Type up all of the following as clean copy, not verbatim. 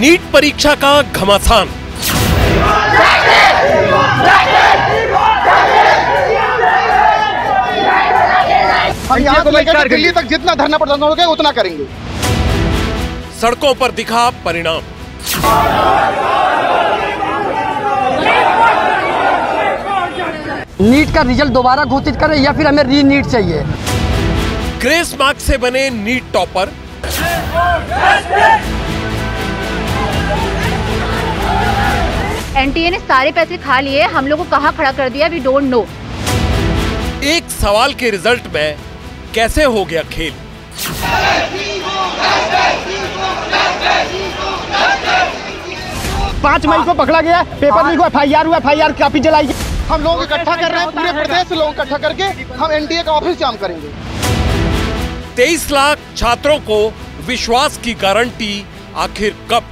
NEET परीक्षा का घमासान। हम यहाँ से लेकर दिल्ली तक जितना धरना प्रदर्शन हो गया उतना करेंगे। सड़कों पर दिखा परिणाम। नीट का रिजल्ट दोबारा घोषित करें या फिर हमें री नीट चाहिए। ग्रेस मार्क्स से बने नीट टॉपर। एनटीए ने सारे पैसे खा लिए, हम लोग को कहां खड़ा कर दिया, वी डोंट नो। एक सवाल के रिजल्ट में कैसे हो गया खेल। 5 मई को पकड़ा गया, पेपर लीक हुआ, FIR हुआ, FIR कॉपी जलाई। हम लोग इकट्ठा कर रहे हैं, पूरे प्रदेश से लोग इकट्ठा करके हम एनटीए का ऑफिस जाम करेंगे। 23 लाख छात्रों को विश्वास की गारंटी आखिर कब।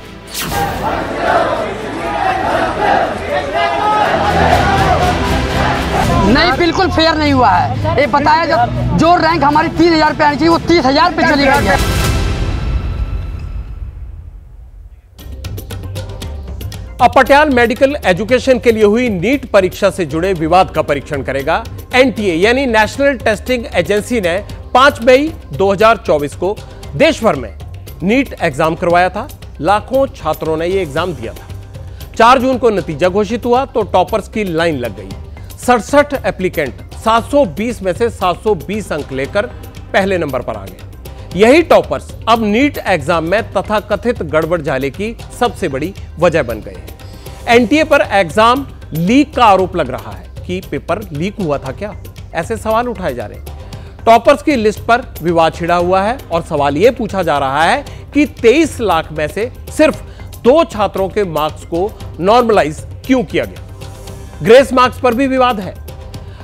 नहीं, बिल्कुल फेयर नहीं हुआ है। ये बताया जब जो रैंक हमारी 3000 पे आनी चाहिए वो 30,000 पे चली गई है। अब पटियाला मेडिकल एजुकेशन के लिए हुई नीट परीक्षा से जुड़े विवाद का परीक्षण करेगा एनटीए यानी नेशनल टेस्टिंग एजेंसी ने 5 मई 2024 को देश भर में नीट एग्जाम करवाया था। लाखों छात्रों ने यह एग्जाम दिया था। 4 जून को नतीजा घोषित हुआ तो टॉपर्स की लाइन लग गई। 67 एप्लीकेंट 720 में से 720 अंक लेकर पहले नंबर पर आ गए। यही टॉपर्स अब नीट एग्जाम में तथाकथित गड़बड़ झाले की सबसे बड़ी वजह बन गए हैं। एनटीए पर एग्जाम लीक का आरोप लग रहा है कि पेपर लीक हुआ था क्या, ऐसे सवाल उठाए जा रहे हैं। टॉपर्स की लिस्ट पर विवाद छिड़ा हुआ है और सवाल यह पूछा जा रहा है कि 23 लाख में से सिर्फ 2 छात्रों के मार्क्स को नॉर्मलाइज क्यों किया गया। ग्रेस मार्क्स पर भी विवाद है।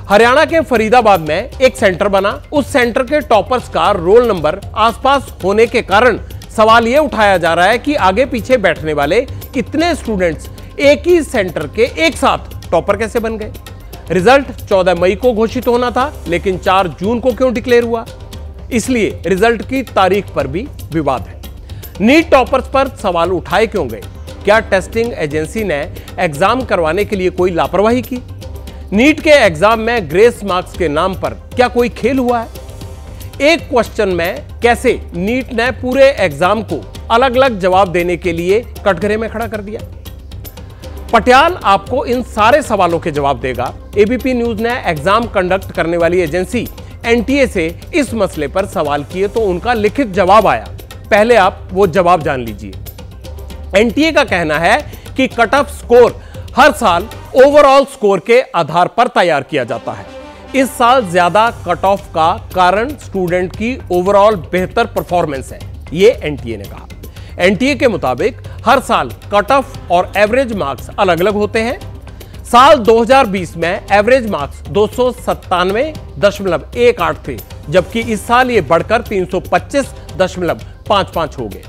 हरियाणा के फरीदाबाद में एक सेंटर बना, उस सेंटर के टॉपर्स का रोल नंबर आसपास होने के कारण सवाल यह उठाया जा रहा है कि आगे पीछे बैठने वाले इतने स्टूडेंट्स एक ही सेंटर के एक साथ टॉपर कैसे बन गए। रिजल्ट 14 मई को घोषित होना था, लेकिन 4 जून को क्यों डिक्लेयर हुआ, इसलिए रिजल्ट की तारीख पर भी विवाद है। नीट टॉपर्स पर सवाल उठाए क्यों गए। क्या टेस्टिंग एजेंसी ने एग्जाम करवाने के लिए कोई लापरवाही की। नीट के एग्जाम में ग्रेस मार्क्स के नाम पर क्या कोई खेल हुआ है। एक क्वेश्चन में कैसे नीट ने पूरे एग्जाम को अलग अलग जवाब देने के लिए कटघरे में खड़ा कर दिया। पटियाला आपको इन सारे सवालों के जवाब देगा। एबीपी न्यूज ने एग्जाम कंडक्ट करने वाली एजेंसी एनटीए से इस मसले पर सवाल किए तो उनका लिखित जवाब आया। पहले आप वो जवाब जान लीजिए। एनटीए का कहना है कि कट ऑफ स्कोर हर साल ओवरऑल स्कोर के आधार पर तैयार किया जाता है। इस साल ज्यादा कट ऑफ का कारण स्टूडेंट की ओवरऑल बेहतर परफॉर्मेंस है, यह एनटीए ने कहा। एनटीए के मुताबिक हर साल कट ऑफ और एवरेज मार्क्स अलग अलग होते हैं। साल 2020 में एवरेज मार्क्स 297.18 थे, जबकि इस साल ये बढ़कर 325.55 हो गए।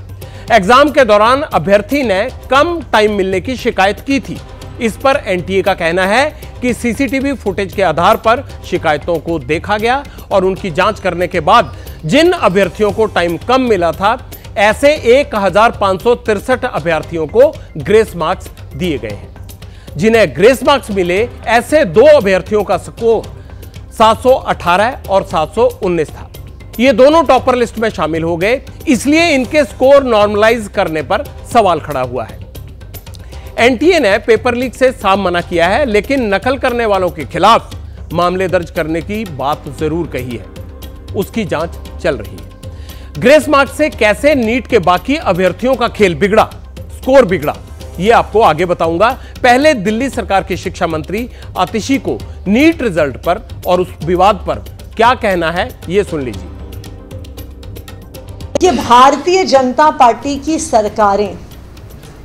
एग्जाम के दौरान अभ्यर्थी ने कम टाइम मिलने की शिकायत की थी। इस पर एनटीए का कहना है कि सीसीटीवी फुटेज के आधार पर शिकायतों को देखा गया और उनकी जांच करने के बाद जिन अभ्यर्थियों को टाइम कम मिला था, ऐसे 1563 अभ्यर्थियों को ग्रेस मार्क्स दिए गए हैं। जिन्हें ग्रेस मार्क्स मिले, ऐसे 2 अभ्यर्थियों का स्कोर 718 और 719 था। ये दोनों टॉपर लिस्ट में शामिल हो गए, इसलिए इनके स्कोर नॉर्मलाइज करने पर सवाल खड़ा हुआ है। एनटीए ने पेपर लीक से साफ मना किया है, लेकिन नकल करने वालों के खिलाफ मामले दर्ज करने की बात जरूर कही है। उसकी जांच चल रही है। ग्रेस मार्क्स से कैसे नीट के बाकी अभ्यर्थियों का खेल बिगड़ा, स्कोर बिगड़ा, यह आपको आगे बताऊंगा। पहले दिल्ली सरकार की शिक्षा मंत्री आतिशी को नीट रिजल्ट पर और उस विवाद पर क्या कहना है, यह सुन लीजिए। कि भारतीय जनता पार्टी की सरकारें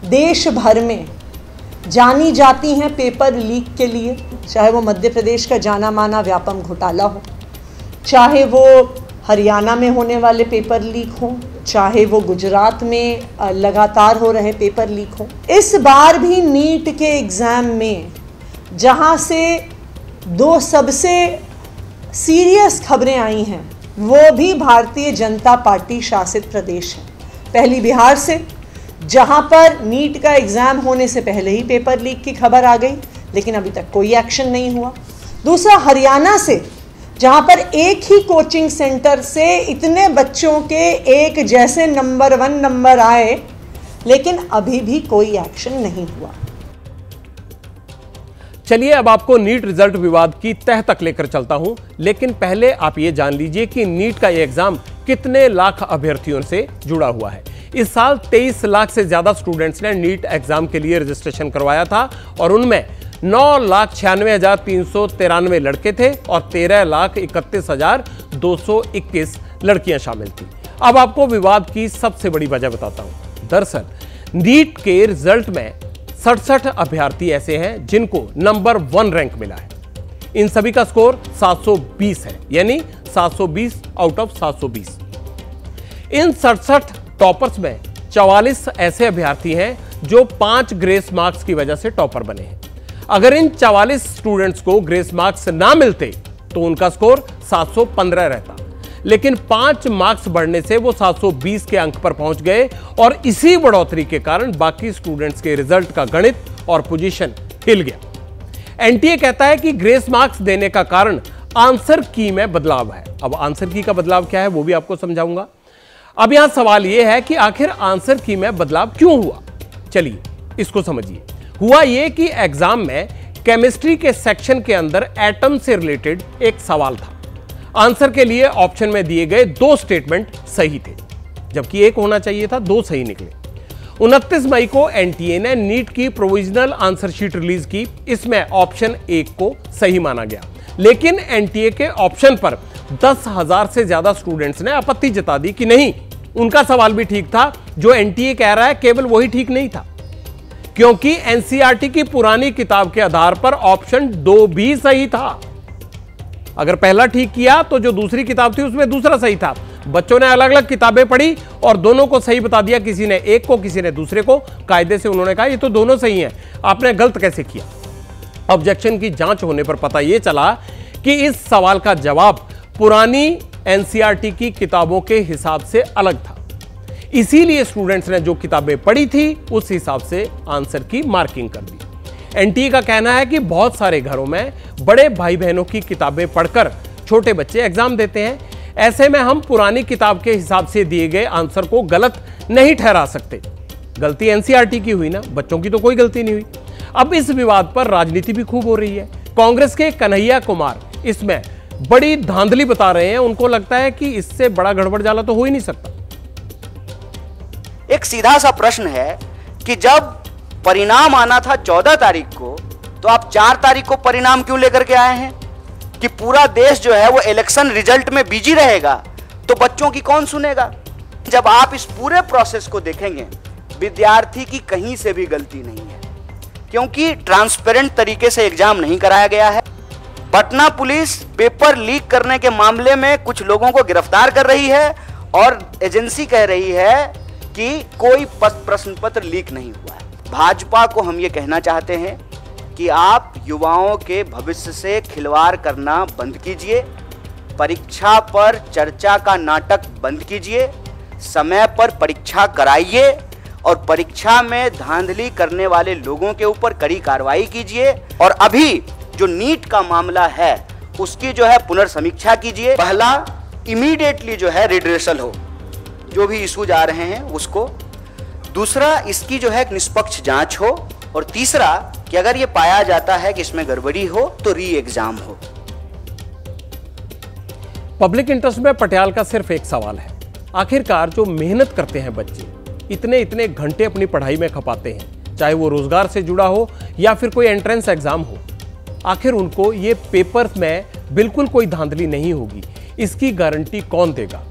देश भर में जानी जाती हैं पेपर लीक के लिए, चाहे वो मध्य प्रदेश का जाना माना व्यापम घोटाला हो, चाहे वो हरियाणा में होने वाले पेपर लीक हो, चाहे वो गुजरात में लगातार हो रहे पेपर लीक हो। इस बार भी नीट के एग्ज़ाम में जहां से 2 सबसे सीरियस खबरें आई हैं, वो भी भारतीय जनता पार्टी शासित प्रदेश हैं। पहली बिहार से, जहां पर नीट का एग्जाम होने से पहले ही पेपर लीक की खबर आ गई, लेकिन अभी तक कोई एक्शन नहीं हुआ। दूसरा, हरियाणा से, जहां पर एक ही कोचिंग सेंटर से इतने बच्चों के एक जैसे नंबर 1 नंबर आए, लेकिन अभी भी कोई एक्शन नहीं हुआ। चलिए अब आपको नीट रिजल्ट विवाद की तह तक लेकर चलता हूं, लेकिन पहले आप ये जान लीजिए कि नीट का ये एग्जाम कितने लाख अभ्यर्थियों से जुड़ा हुआ है। इस साल 23 लाख से ज्यादा स्टूडेंट्स ने नीट एग्जाम के लिए रजिस्ट्रेशन करवाया था और उनमें 9,96,393 लड़के थे और 13,31,221 लड़कियां शामिल थी। अब आपको विवाद की सबसे बड़ी वजह बताता हूं। दरअसल नीट के रिजल्ट में 67 अभ्यर्थी ऐसे हैं जिनको नंबर 1 रैंक मिला है। इन सभी का स्कोर 720 है, यानी 720 आउट ऑफ 720। इन 67 टॉपर्स में 44 ऐसे अभ्यर्थी हैं जो 5 ग्रेस मार्क्स की वजह से टॉपर बने हैं। अगर इन 44 स्टूडेंट्स को ग्रेस मार्क्स ना मिलते तो उनका स्कोर 715 रहता, लेकिन 5 मार्क्स बढ़ने से वो 720 के अंक पर पहुंच गए और इसी बढ़ोतरी के कारण बाकी स्टूडेंट्स के रिजल्ट का गणित और पोजीशन हिल गया। एनटीए कहता है कि ग्रेस मार्क्स देने का कारण आंसर की में बदलाव है। अब आंसर की का बदलाव क्या है वो भी आपको समझाऊंगा। अब यहां सवाल यह है कि आखिर आंसर की में बदलाव क्यों हुआ। चलिए इसको समझिए। हुआ यह कि एग्जाम में केमिस्ट्री के सेक्शन के अंदर एटम से रिलेटेड एक सवाल था। आंसर के लिए ऑप्शन में दिए गए 2 स्टेटमेंट सही थे, जबकि एक होना चाहिए था, 2 सही निकले। 29 मई को एनटीए ने नीट की प्रोविजनल आंसर शीट रिलीज की। इसमें ऑप्शन 1 को सही माना गया, लेकिन एनटीए के ऑप्शन पर 10,000 से ज्यादा स्टूडेंट्स ने आपत्ति जता दी कि नहीं, उनका सवाल भी ठीक था। जो एनटीए कह रहा है केवल वही ठीक नहीं था, क्योंकि एनसीईआरटी की पुरानी किताब के आधार पर ऑप्शन 2 भी सही था। अगर पहला ठीक किया तो जो दूसरी किताब थी उसमें दूसरा सही था। बच्चों ने अलग अलग किताबें पढ़ी और दोनों को सही बता दिया, किसी ने एक को, किसी ने दूसरे को। कायदे से उन्होंने कहा ये तो दोनों सही हैं, आपने गलत कैसे किया। ऑब्जेक्शन की जांच होने पर पता यह चला कि इस सवाल का जवाब पुरानी एनसीईआरटी की किताबों के हिसाब से अलग था। इसीलिए स्टूडेंट्स ने जो किताबें पढ़ी थी उस हिसाब से आंसर की मार्किंग कर दी। एनटीए का कहना है कि बहुत सारे घरों में बड़े भाई बहनों की किताबें पढ़कर छोटे बच्चे एग्जाम देते हैं। ऐसे में हम पुरानी किताब के हिसाब से दिए गए आंसर को गलत नहीं ठहरा सकते। गलती एनसीईआरटी की हुई ना, बच्चों की तो कोई गलती नहीं हुई। अब इस विवाद पर राजनीति भी खूब हो रही है। कांग्रेस के कन्हैया कुमार इसमें बड़ी धांधली बता रहे हैं। उनको लगता है कि इससे बड़ा गड़बड़झाला तो हो ही नहीं सकता। एक सीधा सा प्रश्न है कि जब परिणाम आना था 14 तारीख को, तो आप 4 तारीख को परिणाम क्यों लेकर के आए हैं? कि पूरा देश जो है वो इलेक्शन रिजल्ट में बिजी रहेगा, तो बच्चों की कौन सुनेगा? जब आप इस पूरे प्रोसेस को देखेंगे, विद्यार्थी की कहीं से भी गलती नहीं है, क्योंकि ट्रांसपेरेंट तरीके से एग्जाम नहीं कराया गया है। पटना पुलिस पेपर लीक करने के मामले में कुछ लोगों को गिरफ्तार कर रही है और एजेंसी कह रही है कि कोई प्रश्न पत्र लीक नहीं हुआ है। भाजपा को हम ये कहना चाहते हैं कि आप युवाओं के भविष्य से खिलवाड़ करना बंद कीजिए, परीक्षा पर चर्चा का नाटक बंद कीजिए, समय पर परीक्षा कराइए और परीक्षा में धांधली करने वाले लोगों के ऊपर कड़ी कार्रवाई कीजिए। और अभी जो नीट का मामला है उसकी जो है पुनर्समीक्षा कीजिए। पहला, इमीडिएटली जो है रिड्रेसल हो, जो भी इश्यूज आ रहे हैं उसको। दूसरा, इसकी जो है निष्पक्ष जांच हो। और तीसरा कि अगर ये पाया जाता है कि इसमें गड़बड़ी हो तो री एग्जाम हो। पब्लिक इंटरेस्ट में पटियाल का सिर्फ एक सवाल है, आखिरकार जो मेहनत करते हैं बच्चे, इतने इतने घंटे अपनी पढ़ाई में खपाते हैं, चाहे वो रोजगार से जुड़ा हो या फिर कोई एंट्रेंस एग्जाम हो, आखिर उनको ये पेपर्स में बिल्कुल कोई धांधली नहीं होगी, इसकी गारंटी कौन देगा?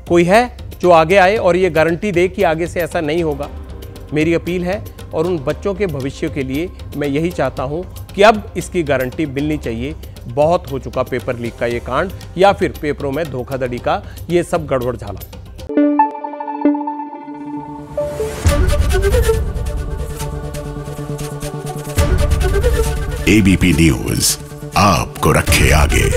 कोई है जो आगे आए और ये गारंटी दे कि आगे से ऐसा नहीं होगा? मेरी अपील है और उन बच्चों के भविष्य के लिए मैं यही चाहता हूं कि अब इसकी गारंटी मिलनी चाहिए। बहुत हो चुका पेपर लीक का ये कांड या फिर पेपरों में धोखाधड़ी का ये सब गड़बड़झाला। एबीपी न्यूज आपको रखे आगे।